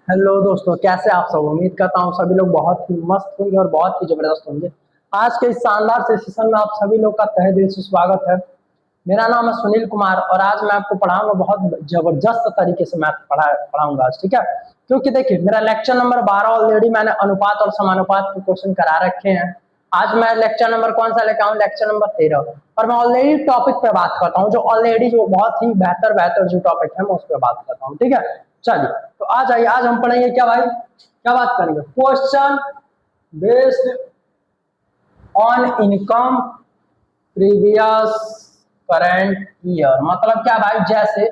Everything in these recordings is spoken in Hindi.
हेलो दोस्तों, कैसे आप सब। उम्मीद करता हूँ सभी लोग बहुत ही मस्त होंगे और बहुत ही जबरदस्त होंगे। आज के इस शानदार से सेशन में आप सभी लोग का तहे दिल से स्वागत है। मेरा नाम है सुनील कुमार और आज मैं आपको पढ़ाऊंगा, बहुत जबरदस्त तरीके से मैथ पढ़ाऊंगा आज, ठीक है। क्योंकि देखिए, मेरा लेक्चर नंबर 12 ऑलरेडी मैंने अनुपात और समानुपात के क्वेश्चन करा रखे हैं। आज मैं लेक्चर नंबर कौन सा लेकर आऊँ, लेक्चर नंबर 13। और मैं ऑलरेडी टॉपिक पे बात करता हूँ, जो बहुत ही बेहतर जो टॉपिक है मैं उस पर बात करता हूँ, ठीक है। चलिए, तो आ जाइए, आज हम पढ़ेंगे क्या भाई, क्या बात करेंगे, question based on income previous current year. मतलब क्या भाई, जैसे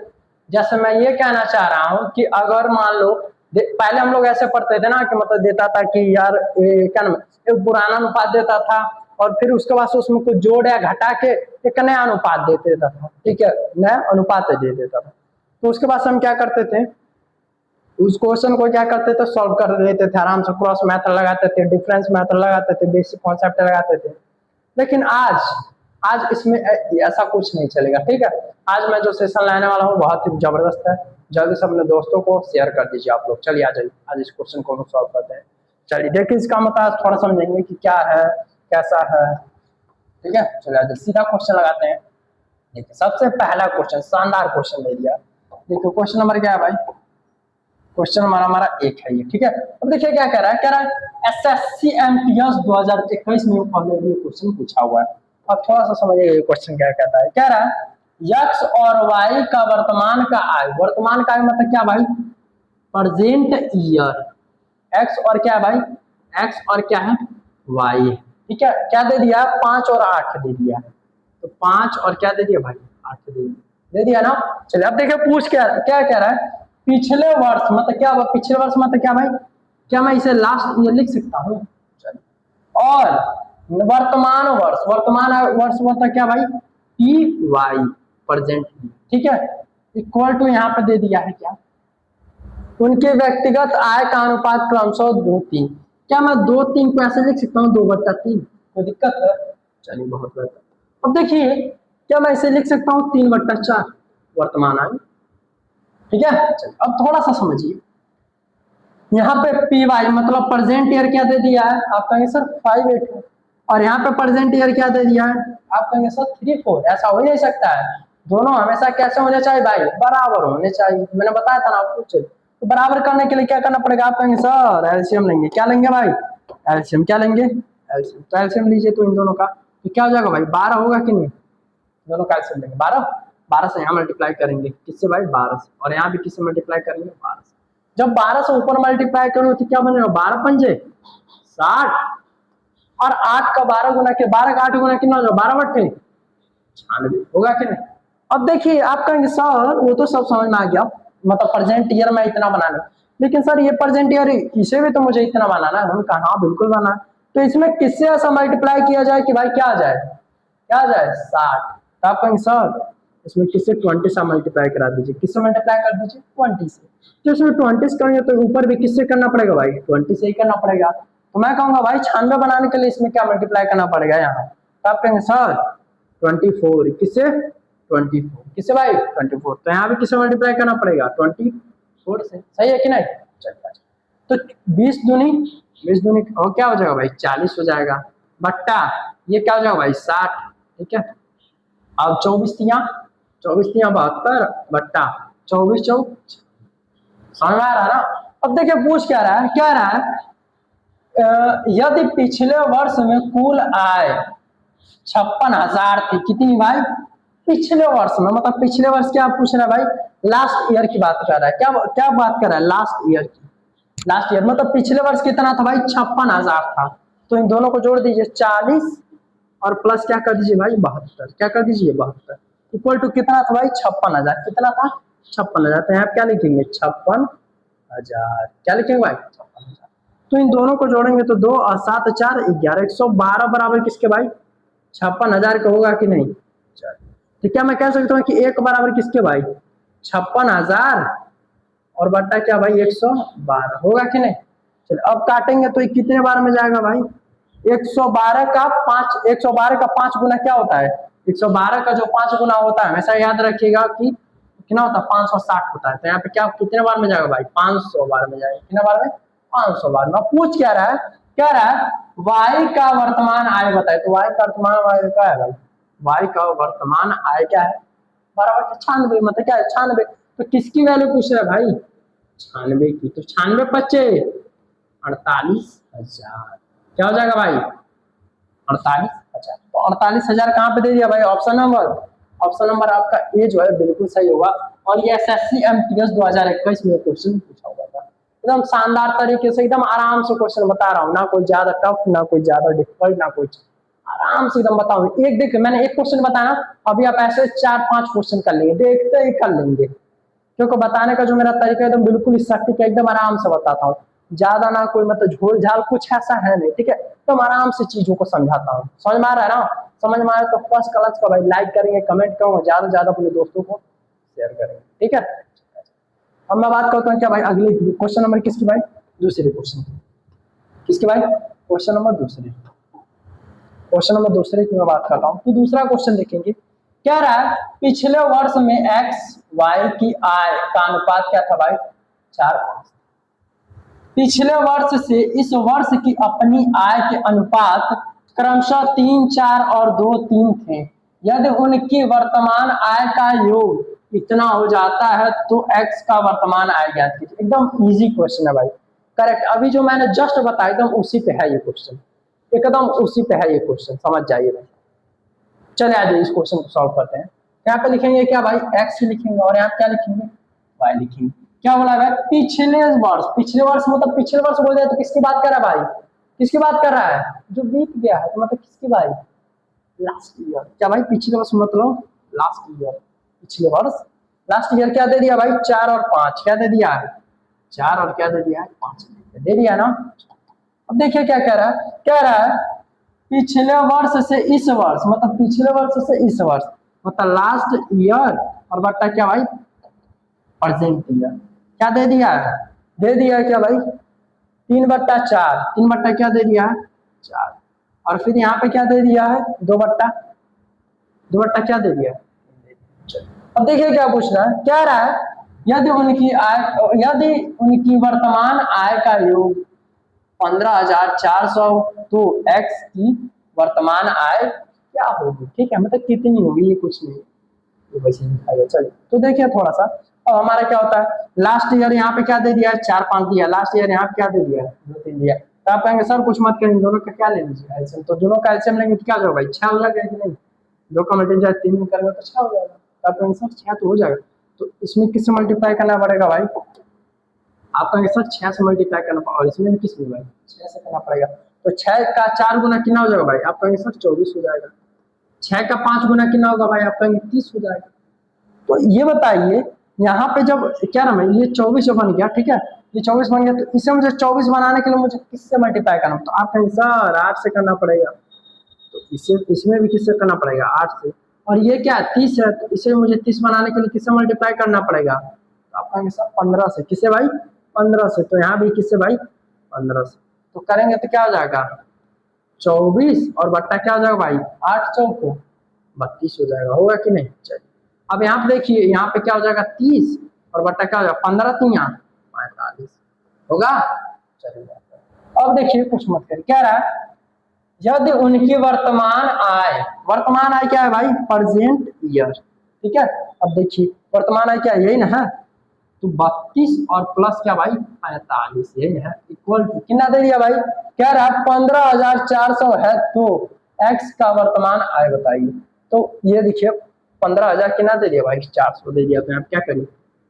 जैसे मैं ये कहना चाह रहा हूं कि अगर मान लो, पहले हम लोग ऐसे पढ़ते थे ना कि मतलब देता था कि यार क्या नाम, एक पुराना अनुपात देता था और फिर उसके बाद से उसमें कुछ जोड़ या घटा के एक नया अनुपात दे देता था, ठीक है, नया अनुपात दे देता था। तो उसके बाद से हम क्या करते थे, उस क्वेश्चन को क्या करते थे, सॉल्व कर लेते थे आराम से, क्रॉस मेथड लगाते थे, डिफरेंस मेथड लगाते थे, बेसिक कॉन्सेप्ट लगाते थे। लेकिन आज आज इसमें ऐसा कुछ नहीं चलेगा, ठीक है। आज मैं जो सेशन लाने वाला हूँ बहुत ही जबरदस्त है। जल्दी से अपने दोस्तों को शेयर कर दीजिए आप लोग। चलिए आ जाइए, आज इस क्वेश्चन को हम सॉल्व करते हैं। चलिए देखिए, इसका मतलब थोड़ा समझेंगे कि क्या है कैसा है, ठीक है। चलिए आज सीधा क्वेश्चन लगाते हैं। देखिए, सबसे पहला क्वेश्चन, शानदार क्वेश्चन ले लिया। देखिए क्वेश्चन नंबर क्या है भाई, क्वेश्चन हमारा एक है ये, ठीक है। अब देखिए क्या कह रहा है, एसएससी एमटीएस 2021 में ऑलरेडी क्वेश्चन पूछा हुआ है। अब थोड़ा सा समझिए ये क्वेश्चन क्या कहता है। कह रहा है यक्स और वाई का वर्तमान का आय, वर्तमान का आय मतलब क्या भाई, प्रेजेंट ईयर। एक्स और क्या भाई, एक्स और क्या है, वाई, ठीक है। क्या दे दिया, 5 और 8 दे दिया। तो 5 और क्या दे दिया भाई, 8 दे दिया ना। चलिए अब देखिए, पूछ क्या क्या कह रहा है, पिछले वर्ष मतलब क्या, पिछले वर्ष मतलब क्या भाई, क्या मैं इसे लास्ट ईयर लिख सकता हूँ। और वर्तमान वर्ष, वर्तमान वर्ष मतलब क्या भाई, टी वाई, प्रेजेंट, ठीक है। इक्वल टू यहाँ पे दे दिया है क्या, उनके व्यक्तिगत आय का अनुपात क्रमशः 2:3। क्या मैं 2:3 को ऐसे लिख सकता हूँ, 2/3, कोई दिक्कत है। चलिए बहुत बेहतर। अब देखिए, क्या मैं इसे लिख सकता हूँ 3/4 वर्तमान आय, ठीक है। अब थोड़ा सा समझिए, यहाँ पे पी वाई मतलब प्रेजेंट ईयर क्या दे दिया है, आप कहेंगे सर 5/8 है। और यहाँ पे प्रेजेंट ईयर क्या दे दिया है, आप कहेंगे सर 3/4। ऐसा हो ही नहीं सकता है, दोनों हमेशा कैसे होने चाहिए भाई, बराबर होने चाहिए। मैंने बताया था ना आपको। तो बराबर करने के लिए क्या करना पड़ेगा, आप कहेंगे सर एलसीएम लेंगे। क्या लेंगे भाई, एलसीएम। क्या लेंगे, एलसीएम। तो एलसीएम लीजिए तो इन दोनों का, तो क्या हो जाएगा भाई, 12 होगा कि नहीं। दोनों का एलसीएम लेंगे 12, 12 से यहाँ मल्टीप्लाई करेंगे किससे भाई, 12 से, और यहाँ भी किससे मल्टीप्लाई करेंगे, 12 से। जब 12 से ऊपर मल्टीप्लाई करो तो क्या बनेगा, 12 पंजे 60, और 8 का 12 गुना के 12 का 8 गुना कितना होगा, 12/8 96 होगा कि नहीं। अब देखिए, आप कहेंगे सर वो तो सब समझ में आ गया, मतलब प्रेजेंट ईयर में इतना बनाना, लेकिन सर ये प्रेजेंट ईयर इसे भी तो मुझे इतना बनाना है। हम कहा हाँ बिल्कुल बनाना। तो इसमें किससे ऐसा मल्टीप्लाई किया जाए कि भाई क्या आ जाए, क्या आ जाए, 60। तो आप कहेंगे सर इसमें किससे 20 से मल्टीप्लाई करा दीजिए, किससे मल्टीप्लाई कर दीजिए, 20 से। तो इसमें 20 से करेंगे तो ऊपर भी किससे करना पड़ेगा भाई, 20 से ही करना पड़ेगा। तो मैं कहूंगा भाई 96 बनाने के लिए इसमें क्या मल्टीप्लाई करना पड़ेगा यहाँ। तो आप कहेंगे सर 24, किससे, 24, किससे भाई, 24। तो यहाँ भी किससे मल्टीप्लाई करना पड़ेगा, 24 से। सही है कि नहीं। चलिए, तो 20 दूनी और क्या हो जाएगा भाई, 40 हो जाएगा, बट्टा ये क्या हो जाएगा भाई, 60, ठीक है। अब 24 तिया 72 बट्टा 24 चौक, समझ में आ रहा है ना। अब देखिए पूछ क्या रहा है, क्या रहा है, यदि पिछले वर्ष में कुल आय 56,000 थी, कितनी भाई, पिछले वर्ष में, मतलब पिछले वर्ष क्या पूछ रहा है भाई, लास्ट ईयर की बात कर रहा है। क्या क्या बात कर रहा है, लास्ट ईयर की। लास्ट ईयर मतलब पिछले वर्ष कितना था भाई, 56,000 था। तो इन दोनों को जोड़ दीजिए, 40 और प्लस क्या कर दीजिए भाई, 72। क्या कर दीजिए, 72 इक्वल टू कितना था भाई, 56,000। कितना था, 56,000। तो यहाँ क्या लिखेंगे, 56,000। क्या लिखेंगे भाई, 56,000। तो इन दोनों को जोड़ेंगे तो 2 और 7 4 11, 112 बराबर किसके भाई, 56,000 का होगा कि नहीं। तो क्या मैं कह सकता हूँ कि एक बराबर किसके भाई, 56,000 और बट्टा क्या भाई, 112 होगा कि नहीं। चलिए अब काटेंगे तो ये कितने बार में जाएगा भाई, 112 का 5, 112 का 5 गुना क्या होता है, 112 का जो 5 गुना होता है, हमेशा याद रखिएगा कि कितना होता है 560 होता है। तो यहाँ पे क्या कितने बार में जाएगा भाई 500 बार में जाएगा। कितने बार में 500 बार में। पूछ क्या रहा है, क्या रहा है y का वर्तमान आय बताए। तो y का वर्तमान आय क्या है भाई, y का वर्तमान आय क्या है बराबर 96, मतलब क्या है 96। तो किसकी वैल्यू पूछ रहा है भाई 96 की। तो 96 बच्चे 48,000 क्या हो जाएगा भाई 48,000। तो 48,000 कहाँ पे दे दिया भाई ऑप्शन नंबर आपका ए जो है बिल्कुल सही होगा। और ये एसएससी एमटीएस 2021 में क्वेश्चन पूछा हुआ था। एकदम शानदार तरीके से एकदम आराम से क्वेश्चन बता रहा हूँ, ना कोई ज्यादा टफ ना कोई ज्यादा डिफिकल्ट ना कुछ, आराम से एकदम बताऊँ। एक देख मैंने एक क्वेश्चन बताया, अभी आप ऐसे 4-5 क्वेश्चन कर लेंगे, देखते ही कर लेंगे, क्योंकि बताने का जो मेरा तरीका एकदम बिल्कुल सटीक है, एकदम आराम से बताता हूँ, ज्यादा ना कोई मतलब झोल झाल कुछ ऐसा है नहीं, ठीक है। तो आराम से चीजों को समझाता हूँ। समझ में आ रहा है ना, समझ में आया तो फर्स्ट क्लास का भाई लाइक करेंगे, कमेंट करूंगा, ज्यादा से ज्यादा अपने दोस्तों को शेयर करेंगे, ठीक है। अब मैं बात करता हूँ क्या भाई अगले क्वेश्चन नंबर किसकी भाई, दूसरे क्वेश्चन किसकी भाई, क्वेश्चन नंबर की मैं बात करता हूँ। तो दूसरा क्वेश्चन देखेंगे, क्या रहा है पिछले वर्ष में एक्स वाई की आय का अनुपात क्या था भाई 4:5। पिछले वर्ष से इस वर्ष की अपनी आय के अनुपात क्रमशः 3, 4 और 2, 3 थे। यदि उनकी वर्तमान आय का योग इतना हो जाता है तो एक्स का वर्तमान आय ज्ञात कीजिए। एकदम इजी क्वेश्चन है भाई, करेक्ट। अभी जो मैंने जस्ट बताया एकदम उसी पे है ये क्वेश्चन, एकदम उसी पे है ये क्वेश्चन, समझ जाइए भाई। चले आइए इस क्वेश्चन को सॉल्व करते हैं। यहाँ पे लिखेंगे क्या भाई एक्स लिखेंगे और यहाँ क्या लिखेंगे वाई लिखेंगे। क्या बोला है पिछले वर्ष मतलब पिछले वर्ष बोल दिया तो किसकी बात कर रहा है भाई, किसकी बात कर रहा है जो बीत गया है, तो मतलब किसकी भाई लास्ट ईयर। क्या भाई पिछले वर्ष मतलब लास्ट ईयर, पिछले वर्ष लास्ट ईयर क्या दे दिया भाई 4 और 5, क्या दे दिया है 4 और क्या दे दिया है 5 दे दिया ना। अब देखिए क्या कह रहा है, कह रहा है पिछले वर्ष से इस वर्ष मतलब पिछले वर्ष से इस वर्ष मतलब लास्ट ईयर और बट्टा क्या भाई प्रेजेंट ईयर। क्या दे दिया है, दे दिया है क्या भाई 3/4, 3 क्या दे दिया है 4, और फिर यहाँ पे क्या दे दिया है 2 क्या दे दिया है। अब देखिए क्या पूछ रहा है, क्या रहा है यदि उनकी वर्तमान आय का योग 15,400 तो एक्स की वर्तमान आय क्या होगी, ठीक है, मतलब कितनी होगी ये कुछ नहीं, तो वैसे दिखाएगा। चलिए तो देखिए थोड़ा सा, अब हमारा क्या होता है लास्ट ईयर यहाँ पे क्या दे दिया है 4-5 दिया, लास्ट ईयर यहाँ पे क्या दे दिया है 2-3 दिया। तो आप कहेंगे सर कुछ मत करेंगे, दोनों का क्या ले लीजिए एलसीएम, तो दोनों का एलसीएम लेंगे तो क्या होगा भाई 6 हो जाएगा कि नहीं, 2 का मल्टीप्लाई 3 में करेंगे तो 6 हो जाएगा। तो आप कहेंगे सर 6 तो हो जाएगा, तो इसमें किससे मल्टीप्लाई करना पड़ेगा भाई, आप कहेंगे सर 6 से मल्टीप्लाई करना पड़ेगा, और इसमें किस में भाई 6 से करना पड़ेगा। तो 6 का 4 गुना कितना हो जाएगा भाई, आप कहेंगे सर 24 हो जाएगा। 6 का 5 गुना कितना होगा भाई, आप कहेंगे 30 हो जाएगा। तो ये बताइए यहाँ पे जब क्या नाम है ये 24 बन गया, ठीक है, ये 24 बन गया, तो इसे मुझे 24 बनाने के लिए मुझे किससे मल्टीप्लाई करना, तो आप कहेंगे सर 8 से करना पड़ेगा। तो इसे इसमें भी किससे करना पड़ेगा 8 से, और ये क्या 30 है तो इसे मुझे 30 बनाने के लिए किससे मल्टीप्लाई करना पड़ेगा, तो आप कहेंगे सर 15 से। किससे भाई 15 से। तो यहाँ भी किससे भाई 15 से। तो करेंगे तो क्या हो जाएगा 24 और बट्टा क्या हो जाएगा भाई 8 चौको 32 हो जाएगा, होगा कि नहीं। चलिए अब यहाँ पे देखिए यहाँ पे क्या हो जाएगा 30 और बट्टा क्या हो जाएगा 15 3 45 होगा। चलिए अब देखिए कुछ मत करिए, क्या रहा है यदि उनकी वर्तमान आय क्या है भाई प्रेजेंट ईयर, ठीक है। अब देखिए वर्तमान आय क्या है यही ना है, तो 32 और प्लस क्या भाई 45 यही है, इक्वल टू कितना दे दिया भाई, क्या रहा 15,400 है, तो एक्स का वर्तमान आय बताइए। तो ये देखिए 15,000 कितना दे दिया भाई 400 दे दिया, तो आप क्या करिए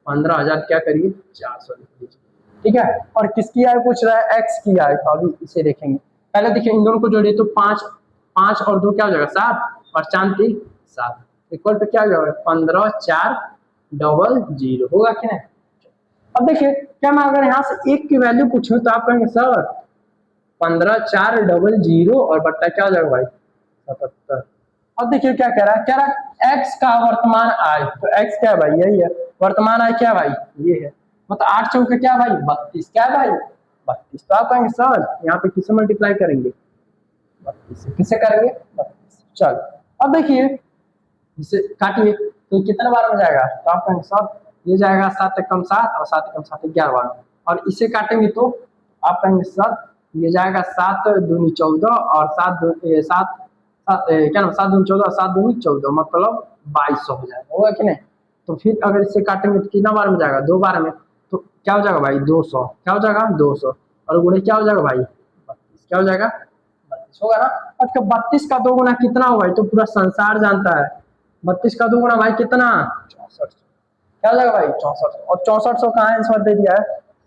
15,000 क्या करिए 400 लिख लीजिए, ठीक है। और किसकी आय पूछ रहा है एक्स की आय, तो अभी इसे देखेंगे। पहले देखिए इन दोनों को जोड़िए तो 5 और 2 क्या हो जाएगा 7 और 4 3 7 इक्वल टू क्या हो जाएगा 15,400 होगा कि नहीं। अब देखिए क्या मैं अगर यहाँ से एक की वैल्यू पूछूं तो आप कहेंगे सर 15,400 और बट्टा क्या हो जाएगा भाई 77। अब देखिए क्या कह रहा है, कह रहा है एक्स का वर्तमान आय, तो एक्स क्या है भाई यही है, वर्तमान आय क्या भाई ये है, मतलब 8 चौके क्या भाई 32, क्या भाई 32। तो आप कहेंगे सर यहाँ पे किससे मल्टीप्लाई करेंगे 32 से, किससे करेंगे 32। चलो अब देखिए इसे काटिए, तो कितने बार में जाएगा, तो आप कहेंगे सर ये जाएगा 7 एकम 7 और 7 एकम 7 11 बार में। और इसे काटेंगे तो आप कहेंगे सर ये जाएगा 7 दूनी 14 और 7 क्या नाम 7 दूनी 14 और 7 दूनी 14 मतलब 2200 हो जाएगा, होगा कि नहीं। तो फिर अगर इसे काटेंगे तो कितना बार में जाएगा, 2 बार में। तो क्या हो जाएगा भाई 200, क्या हो जाएगा 200 और गुणे क्या हो जाएगा भाई 32, क्या हो जाएगा 32 होगा ना। अब 32 का 2 गुना कितना होगा, तो पूरा संसार जानता है 32 का 2 गुना भाई कितना 64, क्या हो जाएगा भाई 64। और 6400 का आंसर दे दिया है,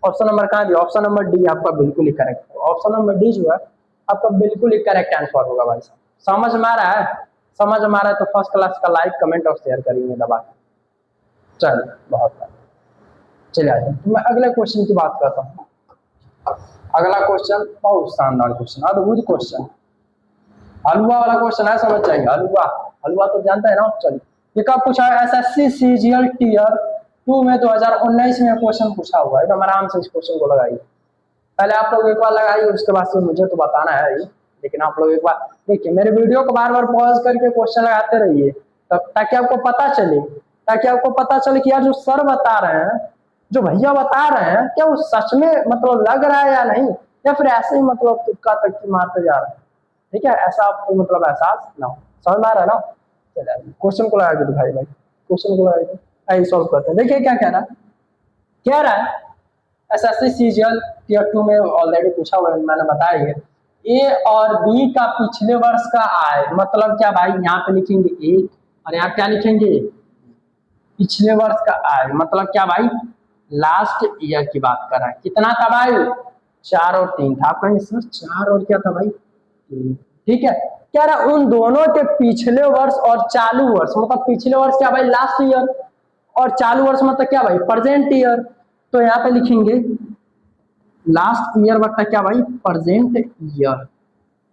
ऑप्शन नंबर कहाँ दिया, ऑप्शन नंबर डी आपका बिल्कुल ही करेक्ट है। ऑप्शन नंबर डी जो है आपका बिल्कुल ही करेक्ट आंसर होगा भाई साहब। समझ में आ रहा है, समझ में आ रहा है तो फर्स्ट क्लास का लाइक कमेंट और शेयर करेंगे दबा के। चलिए बहुत चलिए आइए तो मैं अगले क्वेश्चन की बात करता हूँ। अगला क्वेश्चन बहुत शानदार क्वेश्चन, अद्भुत क्वेश्चन, हलवा वाला क्वेश्चन है, समझ जाएंगे। हलवा हलवा तो जानते हैं ना। चलिए ये कब पूछा है, एसएससी सीजीएल टीयर 2 में 2019 में क्वेश्चन पूछा हुआ है। एकदम आराम से इस क्वेश्चन को लगाइए, पहले आप लोग एक बार लगाइए, उसके बाद से मुझे तो बताना है ही, लेकिन आप लोग एक बार देखिए मेरे वीडियो को बार बार पॉज करके क्वेश्चन लगाते रहिए ताकि आपको पता चले, ताकि आपको पता चले कि यार जो सर बता रहे हैं, जो भैया बता रहे हैं, क्या वो सच में मतलब लग रहा है या नहीं, या फिर ऐसे ही मतलब तुक्का तक्की मारते जा रहे हैं। ठीक है, ऐसा आपको मतलब एहसास ना हो, समझ में आ रहा है ना। चलिए क्वेश्चन को लगा के दिखाइए भाई, क्वेश्चन को लगा के आइए सॉल्व करते हैं। देखिए क्या कह रहा है, कह रहा है एसएससी सीजीएल टीयर 2 में ऑलरेडी पूछा हुआ है, मैंने बताया है। ए और बी का पिछले वर्ष का आय, मतलब क्या भाई यहाँ पे लिखेंगे ए और यहाँ क्या लिखेंगे पिछले वर्ष का आय, मतलब क्या भाई लास्ट ईयर की बात कर रहा है। कितना था भाई 4 और 3 था, आप कहेंगे सर 4 और क्या था भाई 3। ठीक है, क्या रहा उन दोनों के पिछले वर्ष और चालू वर्ष, मतलब पिछले वर्ष क्या भाई लास्ट ईयर और चालू वर्ष मतलब क्या भाई प्रेजेंट ईयर। तो यहाँ पे लिखेंगे लास्ट ईयर बटा क्या भाई प्रेजेंट ईयर।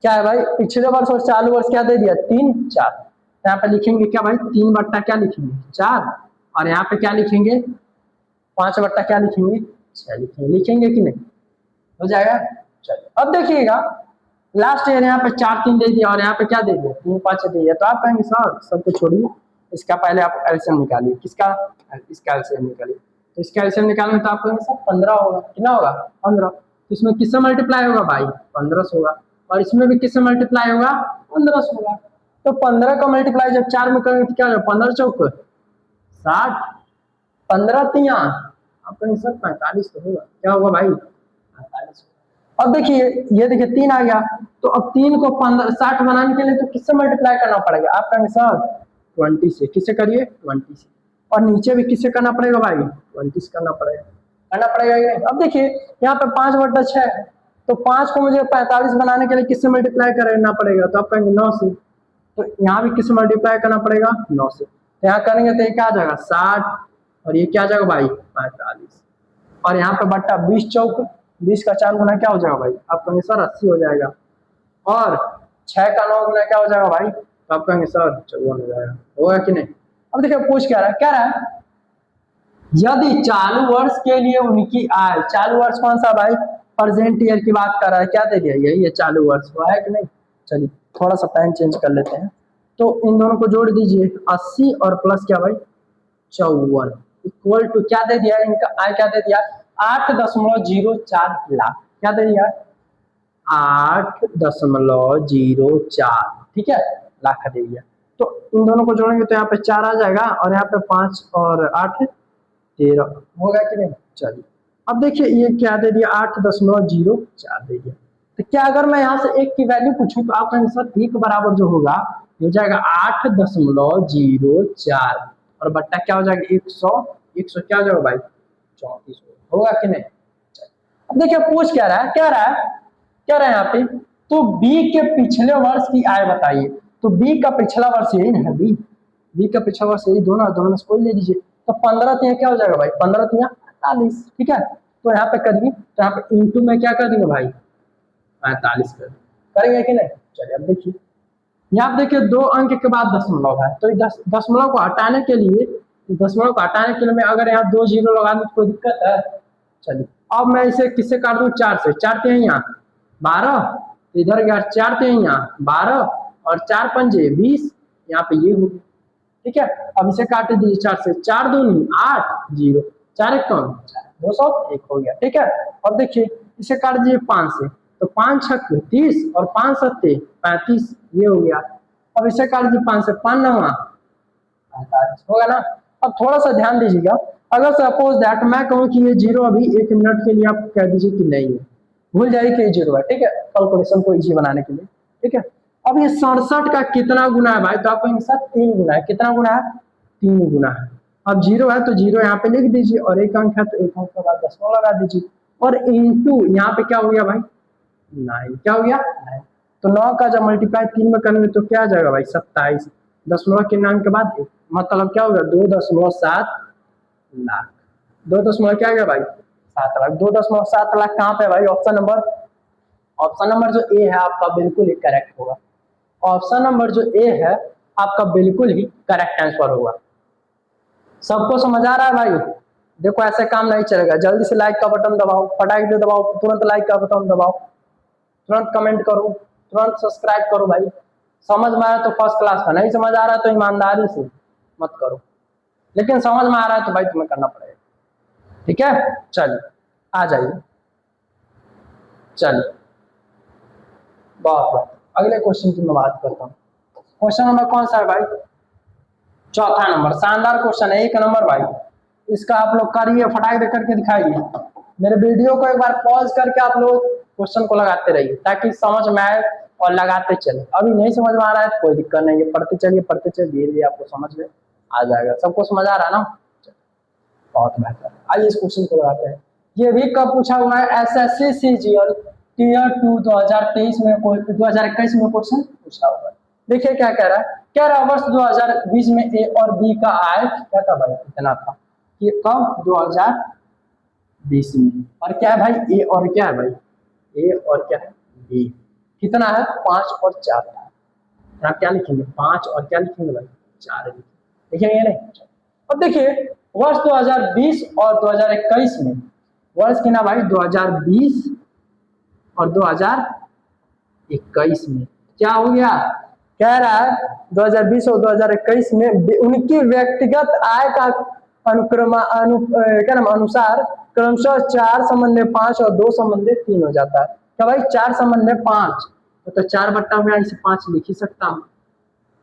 क्या है भाई पिछले वर्ष और चालू वर्ष क्या दे दिया 3 4, तो यहाँ पे लिखेंगे क्या भाई 3 बट्टा क्या लिखेंगे 4 और यहाँ पे क्या लिखेंगे 5 बट्टा क्या लिखेंगे 6 लिखेंगे कि नहीं, हो जाएगा। चलिए अब देखिएगा लास्ट ईयर यहाँ पे 4 3 दे दिया और यहाँ पे क्या दे दिया 3 5 दे दिया, तो आप कहेंगे सर सबको छोड़िए, इसका पहले आप एलसीएम निकालिए। किसका, इसका एलसीएम निकालिए। तो इसका एलसीएम निकालेंगे तो आप कहेंगे सर 15 होगा, कितना होगा 15। तो इसमें किससे मल्टीप्लाई होगा भाई 15 से होगा, और इसमें भी किससे मल्टीप्लाई होगा 15 से होगा। तो 15 का मल्टीप्लाई जब 4 में करेंगे तो क्या होगा 15 चौक 60, 15 तिया आप कहेंगे सर 45 तो होगा, क्या होगा भाई 45। अब देखिए ये देखिए 3 आ गया, तो अब 3 को 60 बनाने के लिए तो किससे मल्टीप्लाई करना पड़ेगा, आप कहेंगे सर 20 से। किससे करिए 20 से, और नीचे भी किससे करना पड़ेगा भाई 20 से करना पड़ेगा ये। अब देखिए यहाँ पे 5 बटा 6 है, तो 5 को मुझे 45 बनाने के लिए किससे मल्टीप्लाई करना पड़ेगा, तो आप कहेंगे 9 से। तो यहाँ भी किससे मल्टीप्लाई करना पड़ेगा 9 से, तो यहाँ करेंगे तो ये क्या आ जाएगा 60 और ये क्या आ जाएगा भाई 45, और यहाँ पे बट्टा 20 चौक 20 का 4 गुना क्या हो जाएगा भाई, आप कहेंगे सर 80 हो जाएगा, और 6 का 9 गुना क्या हो जाएगा भाई, तो आप कहेंगे सर 54 हो जाएगा, होगा कि नहीं। अब देखिए पूछ क्या रहा है यदि चालू वर्ष के लिए उनकी आय, चालू वर्ष कौन सा भाई प्रेजेंट ईयर की बात कर रहा है, क्या दे दिया यही है चालू वर्ष, हुआ है कि नहीं। चलिए थोड़ा सा पेन चेंज कर लेते हैं, तो इन दोनों को जोड़ दीजिए 80 और प्लस क्या भाई 54 इक्वल टू क्या दे दिया, इनका आय क्या दे दिया 8.04 लाख, क्या दे दिया 8.04, ठीक है लाख दे दिया। तो इन दोनों को जोड़ेंगे तो यहाँ पे 4 आ जाएगा और यहाँ पे 5 और 8 13 होगा कि नहीं। चलिए अब देखिए ये क्या दे दिया 8.04 दे दिया, तो क्या अगर मैं यहाँ से 1 की वैल्यू पूछूं तो आप कहेंगे सर 1 बराबर जो होगा हो जाएगा 8.04 और बट्टा क्या हो जाएगा 100 क्या हो जाएगा भाई 34 होगा कि नहीं। अब देखिए पूछ क्या रहा है, क्या रहा है यहाँ पे, तो बी के पिछले वर्ष की आय बताइए। तो बी का पिछला वर्ष यही ना है, बी का पिछला वर्ष यही, दोनों में से कोई ले लीजिए। तो 15 तिया क्या हो जाएगा भाई 15 तिया 48, ठीक है। तो यहाँ पे करिए, तो यहाँ पे इंटू में क्या कर देंगे भाई 45 करेंगे कि नहीं। चलिए अब देखिए यहाँ पे देखिए 2 अंक के बाद दशमलव है, तो दशमलव को हटाने के लिए मैं अगर यहाँ 2 जीरो लगा दूं तो कोई दिक्कत है। चलिए अब मैं इसे किससे काट दूं 4 से, 4 तिया यहाँ 12, इधर गया 4 तिया यहाँ 12 और 4 पंजे 20, यहाँ पे ये होगी ठीक है। अब इसे काट दीजिए 4 से, 4 दूनी 8, 0, 4 एक कम 201 हो गया, ठीक है। अब देखिए इसे काट दीजिए 5 से, तो 5 छक 30 और 5 सत्ते 35, ये हो गया। अब इसे काट दीजिए 5 से, 5 नवा 48 होगा ना। अब थोड़ा सा ध्यान दीजिएगा, अगर सपोज दैट मैं कहूँ कि ये 0 अभी 1 मिनट के लिए आप कह दीजिए कि नहीं है, भूल जाइए कि ये 0 है, ठीक है, कैलकुलेशन को इजी बनाने के लिए, ठीक है। अब ये 67 का कितना गुना है भाई, तो आप कहेंगे सर 3 गुना है। कितना गुना है? 3 गुना है। अब 0 है तो 0 यहाँ पे लिख दीजिए, और एक अंक है तो एक अंक के बाद दशमलव लगा दीजिए, और इंटू यहाँ पे क्या हो गया भाई 9, क्या हो गया 9। तो 9 का जब मल्टीप्लाई 3 में करेंगे तो क्या आ जाएगा भाई 27, दशमलव के नाम के बाद 1, मतलब क्या होगा 2.7 लाख। 2 क्या गया भाई 7 लाख। 2.7 लाख कहाँ पे भाई? ऑप्शन नंबर जो ए है आपका बिल्कुल ही करेक्ट होगा। ऑप्शन नंबर जो ए है आपका बिल्कुल ही करेक्ट आंसर होगा। सबको समझ आ रहा है भाई? देखो ऐसे काम नहीं चलेगा, जल्दी से लाइक का बटन दबाओ, फटाक से दबाओ, तुरंत लाइक का बटन दबाओ, तुरंत कमेंट करो, तुरंत सब्सक्राइब करो भाई। समझ में आया तो फर्स्ट क्लास का, नहीं समझ आ रहा तो ईमानदारी से मत करो, लेकिन समझ में आ रहा है तो भाई तुम्हें करना पड़ेगा, ठीक है। चलिए आ जाइए, चलिए बहुत अगले क्वेश्चन की मैं बात करता हूँ। क्वेश्चन नंबर कौन सा है भाई? चौथा नंबर। शानदार क्वेश्चन है, 1 नंबर भाई। इसका आप लोग करिए, फटाक दे करके दिखाइए। मेरे वीडियो को एक बार पॉज करके आप लोग क्वेश्चन को लगाते रहिए ताकि समझ में आए और लगाते चले। अभी नहीं समझ में आ रहा है तो कोई दिक्कत नहीं है, पढ़ते चलिए धीरे धीरे आपको समझ में आ जाएगा। सबको समझ आ रहा है ना? बहुत बेहतर। आइए इस क्वेश्चन को लगाते हैं। ये भी कब पूछा हुआ है? एसएससी सीजीएल टीयर 2 2023 में 2021 में क्वेश्चन पूछा हुआ है। देखिए क्या कह रहा है, कह रहा वर्ष 2020 में ए और बी का आय क्या था भाई? कितना था? ये कब? 2020 में। और क्या है भाई? ए और क्या है भाई? ए और क्या है? बी। कितना है? 5 और 4 था। आप क्या लिखेंगे? 5 और क्या लिखेंगे भाई? 4 लिखेंगे नहीं? अब देखिए वर्ष 2020 और 2021 में, वर्ष की ना भाई 2020 और 2021 में क्या हो गया? कह रहा है 2020 और 2021 में उनकी व्यक्तिगत आय का अनुसार क्रमशः 4 संबंध 5 और 2 संबंध 3 हो जाता है। क्या भाई? 4 संबंध 5 तो 4 बट्टा में इसे 5 लिख ही सकता हूँ,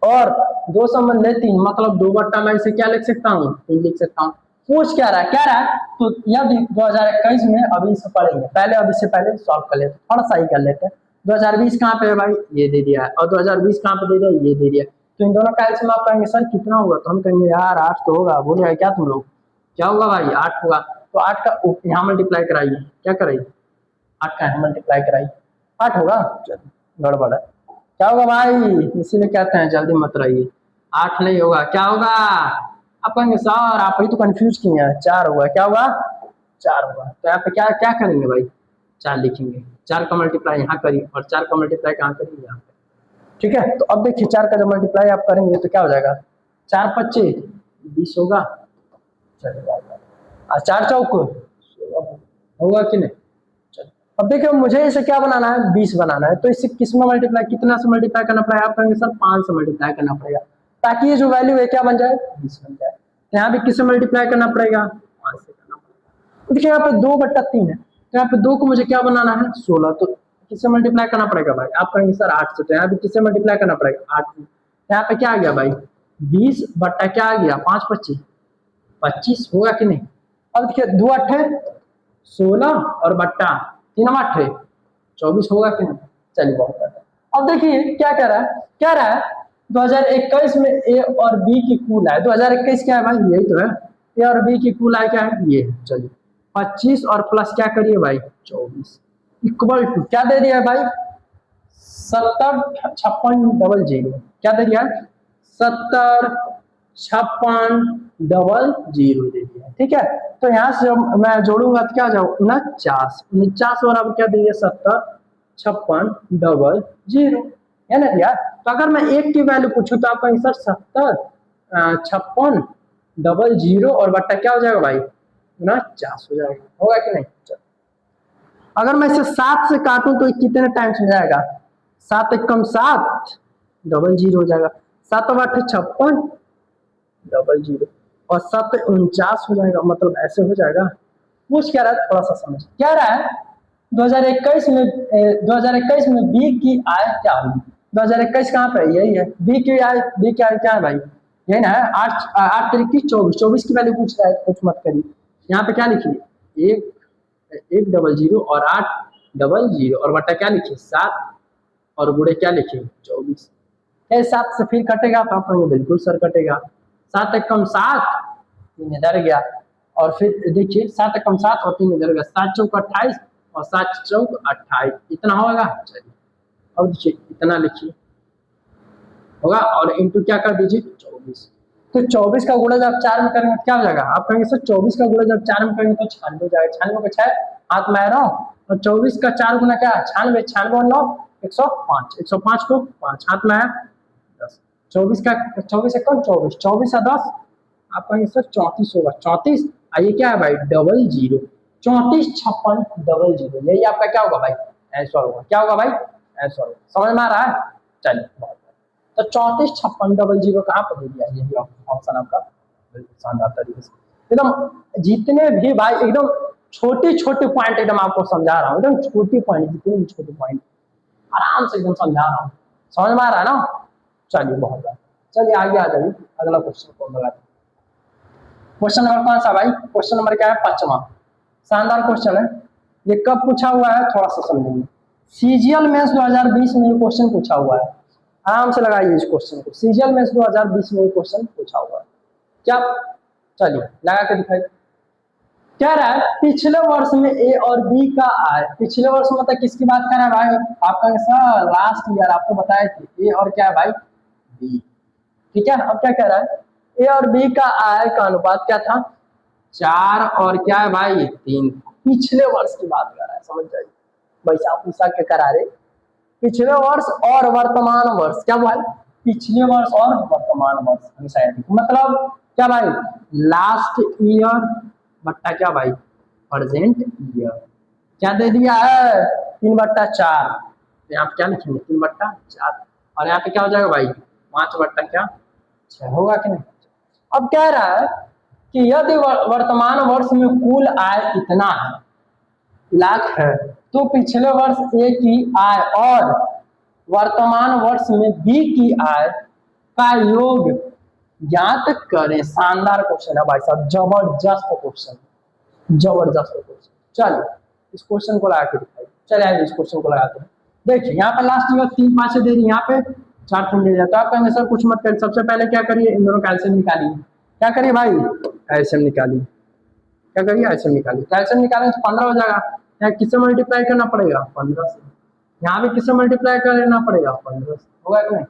और 2 संबंध 3 मतलब 2 बट्टा में इसे क्या लिख सकता हूँ? 3 लिख सकता हूँ। पूछ क्या रहा है? कह रहा है तो यदि 2021 में अभी इसे पढ़ेंगे, पहले अब इससे पहले सॉल्व कर लेते, थोड़ा सा ही कर लेते हैं। 2020 कहाँ पे है भाई? ये दे दिया है, और 2020 कहाँ पे दे दिया? ये दे दिया। तो इन दोनों का एलसीएम आप कहेंगे सर कितना होगा? तो हम कहेंगे यार 8 तो होगा। बोलिए क्या तुम लोग? क्या होगा भाई? 8 होगा। तो 8 का यहाँ मल्टीप्लाई कराइए, क्या कराइए? 8 का यहाँ मल्टीप्लाई कराइए, 8 होगा। चलिए गड़बड़ है, क्या होगा भाई? इसीलिए कहते हैं जल्दी मत रहिए, 8 नहीं होगा। क्या होगा? आप कहेंगे सर आप ही तो कंफ्यूज किए हैं, 4 होगा। क्या होगा? 4 होगा। तो यहाँ पे क्या क्या करेंगे भाई? 4 लिखेंगे। 4 का मल्टीप्लाई यहाँ करिए, और 4 का मल्टीप्लाई कहाँ करिए? यहाँ पे, ठीक है। तो अब देखिए 4 का जब मल्टीप्लाई आप करेंगे तो क्या हो जाएगा? 4 25 20 होगा। चलिए 4 चौक होगा कि नहीं? अब देखिए मुझे इसे क्या बनाना है? 20 बनाना है। तो इसे किस में मल्टीप्लाई, कितना से मल्टीप्लाई करना पड़ेगा? आप कहेंगे सर 5 से मल्टीप्लाई करना पड़ेगा, ताकि ये जो वैल्यू है क्या बन जाए? 20 बन जाए। तो यहाँ पे किससे मल्टीप्लाई करना पड़ेगा? 5 से करना पड़ेगा। देखिए यहाँ पे 2/3 है, तो यहाँ पे 2 को मुझे क्या बनाना है? 16। तो किससे मल्टीप्लाई करना पड़ेगा भाई? आप कहेंगे सर 8 से। तो यहाँ पे किससे मल्टीप्लाई करना पड़ेगा? 8 से। यहाँ पे क्या आ गया भाई? 20 बट्टा क्या आ गया? 5 25 25 होगा कि नहीं? अब देखिए 2 8 16 और बट्टा 3 8 24 होगा कि नहीं? चलिए बहुत अच्छा। अब देखिए क्या कह रहा है? कह रहा है 2021 में ए और बी की कुल आय, 2021 क्या है भाई? यही तो है। ए और बी की कुल आय क्या है? ये है। चलिए 25 और प्लस क्या करिए भाई? 24 इक्वल टू क्या दे दिया है भाई? 70 56 00। क्या दे दिया? 70 56 00 दे दिया, ठीक है। तो यहाँ से जब मैं जोड़ूंगा तो क्या जाओ? 49 और अब क्या दे दिया? 70 56 00 है ना यार। तो अगर मैं एक की वैल्यू पूछूं तो आप कहेंगे सर 70 56 00 और बट्टा क्या हो जाएगा भाई? 49 हो जाएगा। होगा कि नहीं? चलो अगर मैं इसे 7 से काटूं तो कितने टाइम्स में जाएगा? 7 1 7 00 हो जाएगा। 7 8 56 00 और 7 49 हो जाएगा, मतलब ऐसे हो जाएगा। पूछ क्या रहा है, थोड़ा सा समझ क्या रहा है। 2021 में बी की आय क्या होगी। 2021 कहाँ पे, यही है बी की आय। बी की आय क्या है भाई, यही ना है। 8 8 3 24 की वैल्यू पूछ रहा है, कुछ मत करिए। यहाँ पे क्या लिखिए, 1 1 00 और 8 00 और बटा क्या लिखिए 7 और गुणे क्या लिखिए 24। 7 से फिर कटेगा तो आप कहेंगे बिल्कुल सर कटेगा। 7 एक कम 7, 3 इधर गया और फिर देखिए 7 एक कम 7 और 3 इधर गया, 7 चौक 28 और 7 चौक 28, इतना होगा। चलिए अब देखिए इतना लिखिए होगा और इंटू क्या कर दीजिए 24। तो 24 का गुणा जब 4 में करेंगे तो क्या हो जाएगा, आप कहेंगे सर 24 का गुणा जब 4 में करेंगे तो 96 हो जाएगा। 96 का 6 हाथ में आ रहा हूँ और 24 का 4 गुना क्या है 96, 96 और 9 105, 105 को 5 हाथ में आया 10। 24 का 24 एक 24, 24 और 10 आप कहेंगे सर 34 होगा। 34 ये क्या है भाई 00, 34 56 00, यही आपका क्या होगा भाई आंसर होगा। क्या होगा भाई आंसर होगा, समझ में आ रहा है। चलिए बहुत तो 34 56 00 कहाँ पर दे दिया, यही ऑप्शन आपका बिल्कुल शानदार तरीके से एकदम। जितने भी भाई एकदम छोटी छोटी पॉइंट एकदम आपको समझा रहा हूँ, एकदम छोटी पॉइंट, जितने भी छोटी पॉइंट आराम से एकदम समझा रहा हूँ, समझ में आ रहा है ना। चलिए बहुत बात, चलिए आगे आ जाइए अगला क्वेश्चन को लगाते। क्वेश्चन नंबर कौन सा भाई, क्वेश्चन नंबर क्या है 5वां। शानदार क्वेश्चन है, ये कब पूछा हुआ है थोड़ा सा समझेंगे। सीजीएल मेंस 2020 में ये क्वेश्चन पूछा हुआ है, आराम से लगाइए इस क्वेश्चन को। सीजीएल मेंस 2020 में ये क्वेश्चन पूछा हुआ है क्या, चलिए लगा के दिखाइए। क्या रहा है पिछले वर्ष में ए और बी का आय, पिछले वर्ष मतलब किसकी बात कर रहा है भाई, आप कहेंगे सर लास्ट ईयर आपको बताए थे ए और क्या है भाई बी, ठीक है। अब क्या कह रहा है ए और बी का आय का अनुपात क्या था 4 और क्या है भाई 3, पिछले वर्ष की बात कर रहा है, समझ जाइए। वैसे आप पूछा क्या करा रहे, पिछले वर्ष और वर्तमान वर्ष, क्या भाई पिछले वर्ष और वर्तमान वर्ष हमेशा मतलब क्या भाई लास्ट ईयर बट्टा क्या भाई प्रेजेंट ईयर। क्या दे दिया है 3/4, तो यहाँ पे क्या लिखेंगे 3/4 और यहाँ पे क्या हो जाएगा भाई 5/6 होगा कि नहीं। अब कह रहा है कि यदि वर्तमान वर्ष में कुल आय इतना है लाख है, तो पिछले वर्ष ए की आय और वर्तमान वर्ष में बी की आय का योग ज्ञात करें। शानदार क्वेश्चन है भाई साहब, जबरदस्त क्वेश्चन, जबरदस्त क्वेश्चन। चलिए इस क्वेश्चन को लगा के दिखाइए, चलिए आइए इस क्वेश्चन को लगाते हैं। देखिए यहाँ पे लास्ट में 3 5 दे दी, यहाँ पे 4 3 दे दिया, तो आप कहेंगे सर कुछ मत करिए, सबसे पहले क्या करिए इन दोनों का एलसीएम निकालिए। क्या करिए भाई एलसीएम निकालिए, क्या करिए एलसीएम निकालिए। एलसीएम निकालेंगे तो 15 हो जाएगा, यहाँ किससे मल्टीप्लाई करना पड़ेगा 15 से, यहाँ भी किससे मल्टीप्लाई करना पड़ेगा 15 से, होगा कि नहीं।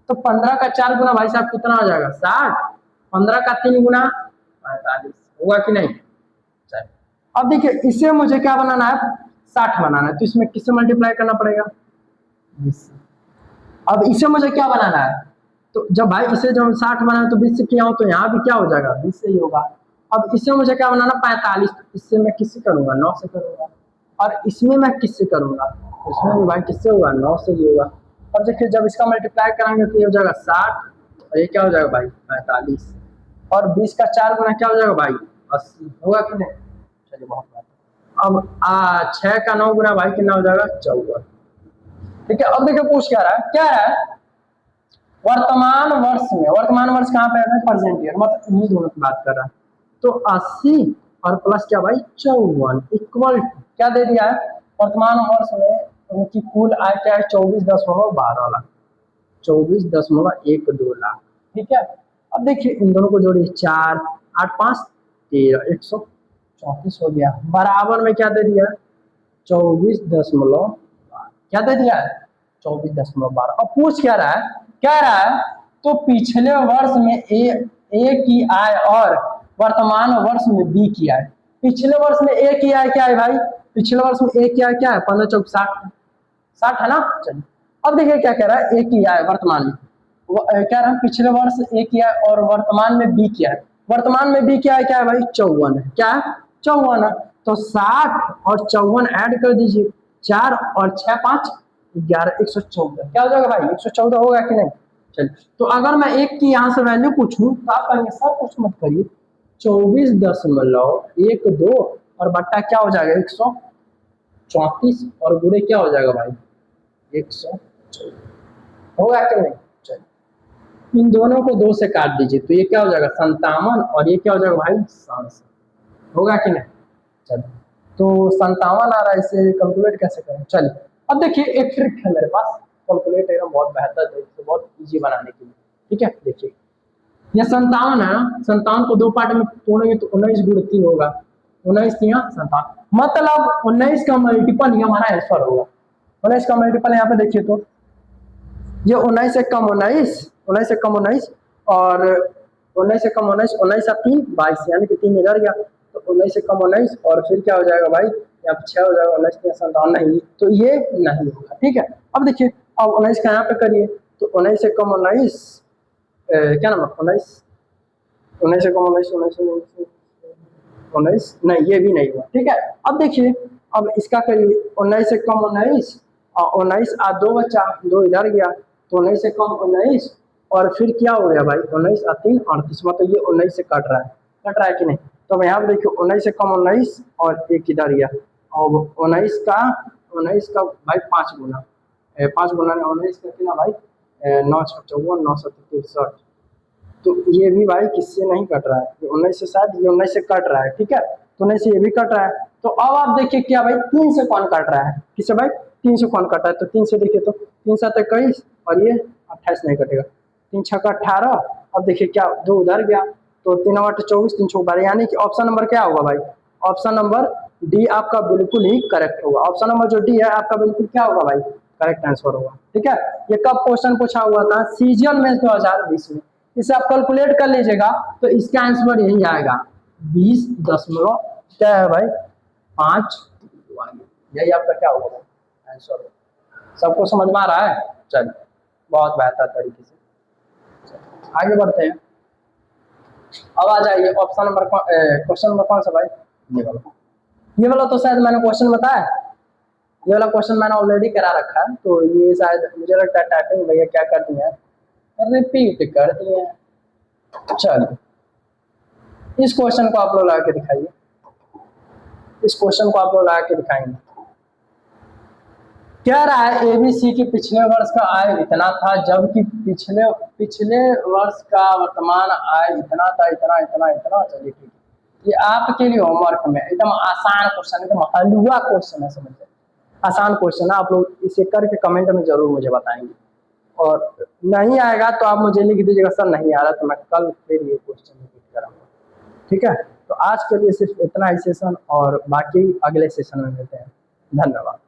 तो 15 का 4 गुना भाई साहब कितना हो जाएगा 60, 15 का 3 गुना 45, होगा कि नहीं। चलिए अब देखिए इसे मुझे क्या बनाना है 60 बनाना है, तो इसमें किससे मल्टीप्लाई करना पड़ेगा 20। अब इसे मुझे क्या बनाना है, तो जब भाई इसे जब 60 बनाए तो 20 से किया हूं तो यहाँ भी क्या हो जाएगा 20 से ही होगा। अब इसे मुझे क्या बनाना 45, इससे मैं किससे करूंगा 9 से करूंगा, और इसमें मैं किससे करूंगा, इसमें भी भाई किससे होगा 9 से ही होगा। अब देखिए जब इसका मल्टीप्लाई करेंगे तो ये हो जाएगा 60 और ये क्या हो जाएगा भाई 45 और 20 का 4 गुना क्या हो जाएगा भाई 80, होगा कि नहीं। चलिए बहुत बात। अब 6 का 9 गुना भाई कितना हो जाएगा 54, ठीक है। अब देखिए पूछ क्या रहा है, क्या रहा है वर्तमान वर्ष में, वर्तमान वर्ष कहाँ पे है प्रेजेंट ईयर, मतलब इन्हीं दोनों की बात कर रहा है। तो 80 और प्लस क्या भाई 54 इक्वल क्या दे दिया है वर्तमान वर्ष में उनकी कुल आय क्या है 24.12 लाख, 24.12 लाख, ठीक है। अब देखिए इन दोनों को जोड़िए 4 8 5 13 134 हो गया, बराबर में क्या दे दिया 24. क्या दे दिया है 24.12। अब पूछ क्या रहा है, कह रहा है तो पिछले वर्ष में ए की आय और वर्तमान वर्ष में बी की आय। पिछले वर्ष में ए की आय क्या है भाई, पिछले वर्ष में ए की आय क्या है 15 चौक 60 है ना। चलिए अब देखिए क्या कह रहा है ए की आय वर्तमान में, कह रहा है पिछले वर्ष ए की आय और वर्तमान में बी की आय, वर्तमान में बी की आय क्या है भाई 54 है, क्या है 54 है। तो 60 और 54 ऐड कर दीजिए, 4 और 6 5 11 114, क्या हो जाएगा भाई 114 होगा कि नहीं। चलिए, तो अगर मैं एक की यहाँ से वैल्यू पूछूं तो आप कहेंगे सर कुछ मत करिए, 24.12 और बट्टा क्या हो जाएगा 134 और गुणे क्या हो जाएगा भाई 114, होगा कि नहीं। चलिए, इन दोनों को 2 से काट दीजिए तो ये क्या हो जाएगा 57 और ये क्या हो जाएगा भाई 67, होगा कि नहीं। चलिए, तो 57 आ रहा है, इसे कैलकुलेट कैसे करें। चलिए, अब देखिए एक ट्रिक है मेरे पास कैलकुलेट एकदम बहुत बेहतर तरीके से बहुत इजी बनाने के लिए। ठीक है, देखिए ये 57 है ना, 57 को 2 पार्ट में तोड़ेंगे तो 19 गुणे 3 होगा, 19 3 57, मतलब 19 का मल्टीपल ही हमारा आंसर होगा। 19 का मल्टीपल यहाँ पे देखिए तो ये 19 से कम 19, 19 से कम 19 और 19 से कम 19, 19 और 3 22, यानी कि 3 इधर गया तो 19 से कम 19 और फिर क्या हो जाएगा भाई यहाँ पे 6 हो जाएगा, 19 3 57 नहीं, तो ये नहीं होगा। ठीक है, अब देखिए अब 19 का यहाँ पे करिए तो 19 से कम 19 क्या नाम 19, 19 से कम 19, 19 नहीं, ये भी नहीं हुआ। ठीक है, अब देखिए अब इसका करिए 19 से कम 19 और 19 आ 2 बचा, 2 इधर गया तो 19 से कम 19 और फिर क्या हो गया भाई 19 और 3 38, मतलब ये 19 से कट रहा है कि नहीं। तो अब यहाँ पे देखियो 19 से कम 19 और एक इधर गया और 19 का भाई 5 गुना 19 का कितना भाई 9 6 54 9 7 63, तो ये भी भाई किससे नहीं कट रहा है, 19 से शायद ये 19 से कट रहा है। ठीक है, तो 19 से ये भी कट रहा है, तो अब आप देखिए क्या भाई 3 से कौन कट रहा है, किससे भाई 3 से कौन कट रहा है, तो 3 से देखिए तो 3 7 21 और ये 28 नहीं कटेगा, 3 6 18, अब देखिए क्या 2 उधर गया तो 3 8 24 3 6 12, यानी कि ऑप्शन नंबर क्या होगा भाई, ऑप्शन नंबर डी आपका बिल्कुल ही करेक्ट होगा। ऑप्शन नंबर जो डी है आपका बिल्कुल क्या होगा भाई करेक्ट आंसर होगा। ठीक है, ये कब क्वेश्चन पूछा हुआ था सीजीएल में 2020 में, इसे आप कैलकुलेट कर लीजिएगा तो इसका आंसर यही आएगा 20 क्या है भाई 5, यही आपका क्या होगा भाई आंसर। सबको समझ में आ रहा है। चलिए, बहुत बेहतर तरीके से आगे बढ़ते हैं। अब आ जाइए ऑप्शन नंबर क्वेश्चन नंबर कौन सा भाई, ये वाला तो शायद मैंने क्वेश्चन बताया, ये वाला क्वेश्चन मैंने ऑलरेडी करा रखा है, तो ये शायद मुझे लगता है टाइपिंग भैया क्या कर दिए हैं रिपीट कर दिए हैं। चलिए, इस क्वेश्चन को आप लोग लगा के दिखाइए, इस क्वेश्चन को आप लोग लगा के दिखाएंगे। क्या रहा है एबीसी के पिछले वर्ष का आय इतना था जबकि पिछले वर्ष का वर्तमान आय इतना था, इतना इतना इतना। चलिए ठीक है, ये आपके लिए होमवर्क में एकदम आसान क्वेश्चन, एकदम हलवा क्वेश्चन है, समझ आसान क्वेश्चन है। आप लोग इसे करके कमेंट में जरूर मुझे बताएंगे, और नहीं आएगा तो आप मुझे लिख दीजिएगा सर नहीं आ रहा, तो मैं कल फिर ये क्वेश्चन रिपीट कराऊंगा। ठीक है, तो आज के लिए सिर्फ इतना ही सेशन और बाकी अगले सेशन में मिलते हैं। धन्यवाद।